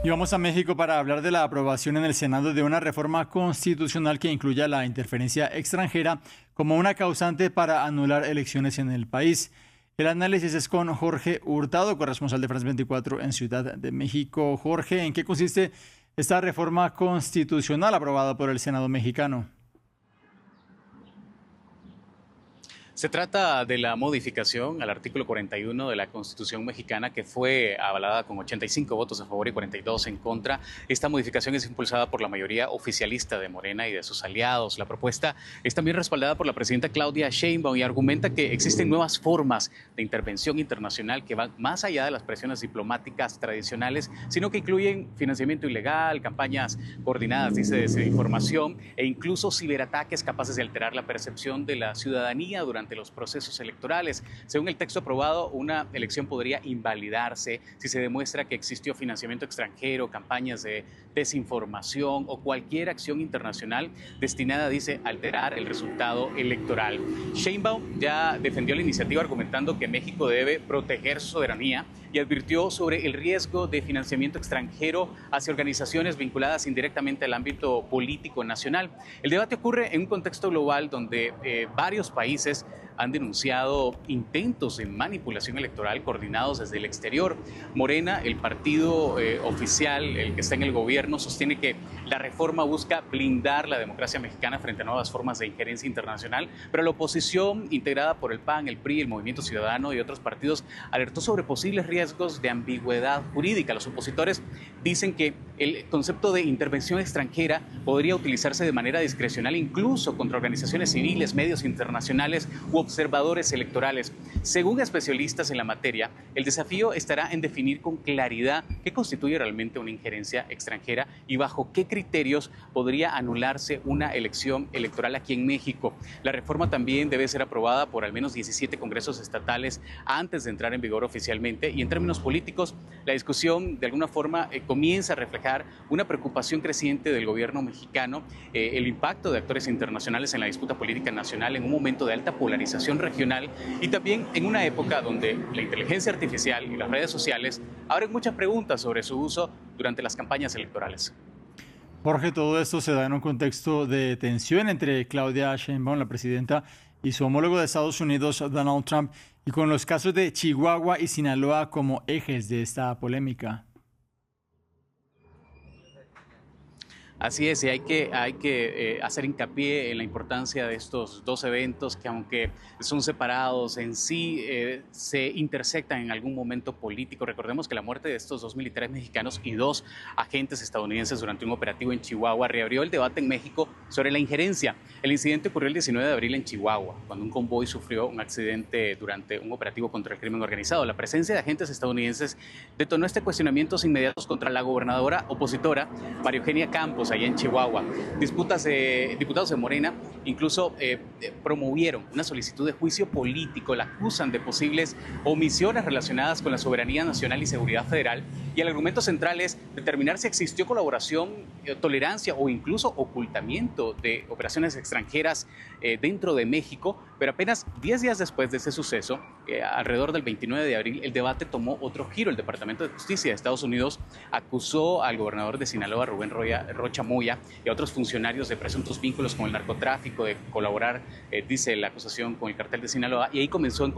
Y vamos a México para hablar de la aprobación en el Senado de una reforma constitucional que incluya la interferencia extranjera como una causante para anular elecciones en el país. El análisis es con Jorge Hurtado, corresponsal de France 24 en Ciudad de México. Jorge, ¿en qué consiste esta reforma constitucional aprobada por el Senado mexicano? Se trata de la modificación al artículo 41 de la Constitución mexicana que fue avalada con 85 votos a favor y 42 en contra. Esta modificación es impulsada por la mayoría oficialista de Morena y de sus aliados. La propuesta es también respaldada por la presidenta Claudia Sheinbaum y argumenta que existen nuevas formas de intervención internacional que van más allá de las presiones diplomáticas tradicionales, sino que incluyen financiamiento ilegal, campañas coordinadas, dice, de desinformación e incluso ciberataques capaces de alterar la percepción de la ciudadanía durante los procesos electorales. Según el texto aprobado, una elección podría invalidarse si se demuestra que existió financiamiento extranjero, campañas de desinformación o cualquier acción internacional destinada, dice, a alterar el resultado electoral. Sheinbaum ya defendió la iniciativa argumentando que México debe proteger su soberanía y advirtió sobre el riesgo de financiamiento extranjero hacia organizaciones vinculadas indirectamente al ámbito político nacional. El debate ocurre en un contexto global donde varios países han denunciado intentos de manipulación electoral coordinados desde el exterior. Morena, el partido oficial, el que está en el gobierno, sostiene que la reforma busca blindar la democracia mexicana frente a nuevas formas de injerencia internacional, pero la oposición, integrada por el PAN, el PRI, el Movimiento Ciudadano y otros partidos, alertó sobre posibles riesgos de ambigüedad jurídica. Los opositores dicen que el concepto de intervención extranjera podría utilizarse de manera discrecional incluso contra organizaciones civiles, medios internacionales u observadores electorales. Según especialistas en la materia, el desafío estará en definir con claridad qué constituye realmente una injerencia extranjera y bajo qué criterios podría anularse una elección electoral aquí en México. La reforma también debe ser aprobada por al menos 17 congresos estatales antes de entrar en vigor oficialmente, y en términos políticos, la discusión de alguna forma comienza a reflejar una preocupación creciente del gobierno mexicano, el impacto de actores internacionales en la disputa política nacional en un momento de alta polarización regional y también en una época donde la inteligencia artificial y las redes sociales abren muchas preguntas sobre su uso durante las campañas electorales. Jorge, todo esto se da en un contexto de tensión entre Claudia Sheinbaum, la presidenta, y su homólogo de Estados Unidos, Donald Trump, y con los casos de Chihuahua y Sinaloa como ejes de esta polémica. Así es, y hay que hacer hincapié en la importancia de estos dos eventos que, aunque son separados en sí, se intersectan en algún momento político. Recordemos que la muerte de estos dos militares mexicanos y dos agentes estadounidenses durante un operativo en Chihuahua reabrió el debate en México sobre la injerencia. El incidente ocurrió el 19 de abril en Chihuahua, cuando un convoy sufrió un accidente durante un operativo contra el crimen organizado. La presencia de agentes estadounidenses detonó cuestionamientos inmediatos contra la gobernadora opositora, María Eugenia Campos, allá en Chihuahua. Diputados de Morena incluso promovieron una solicitud de juicio político, la acusan de posibles omisiones relacionadas con la soberanía nacional y seguridad federal, y el argumento central es determinar si existió colaboración, tolerancia o incluso ocultamiento de operaciones extranjeras dentro de México. Pero apenas 10 días después de ese suceso, alrededor del 29 de abril, el debate tomó otro giro. El Departamento de Justicia de Estados Unidos acusó al gobernador de Sinaloa, Rubén Rocha Moya, y a otros funcionarios de presuntos vínculos con el narcotráfico, de colaborar, dice la acusación, con el cartel de Sinaloa, y ahí comenzó el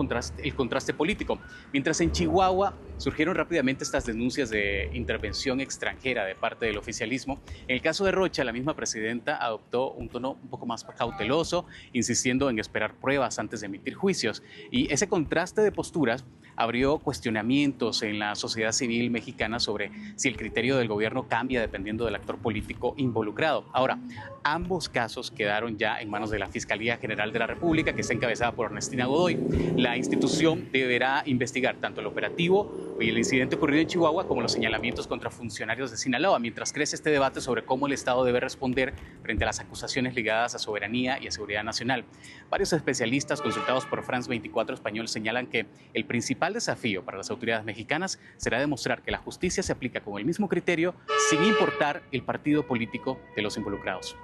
contraste político. Mientras en Chihuahua surgieron rápidamente estas denuncias de intervención extranjera de parte del oficialismo, en el caso de Rocha, la misma presidenta adoptó un tono un poco más cauteloso, insistiendo en esperar pruebas antes de emitir juicios. Y ese contraste de posturas abrió cuestionamientos en la sociedad civil mexicana sobre si el criterio del gobierno cambia dependiendo del actor político involucrado. Ahora, ambos casos quedaron ya en manos de la Fiscalía General de la República, que está encabezada por Ernestina Godoy. La institución deberá investigar tanto el operativo y el incidente ocurrido en Chihuahua como los señalamientos contra funcionarios de Sinaloa, mientras crece este debate sobre cómo el Estado debe responder frente a las acusaciones ligadas a soberanía y a seguridad nacional. Varios especialistas consultados por France 24 Español señalan que el principal desafío para las autoridades mexicanas será demostrar que la justicia se aplica con el mismo criterio sin importar el partido político de los involucrados.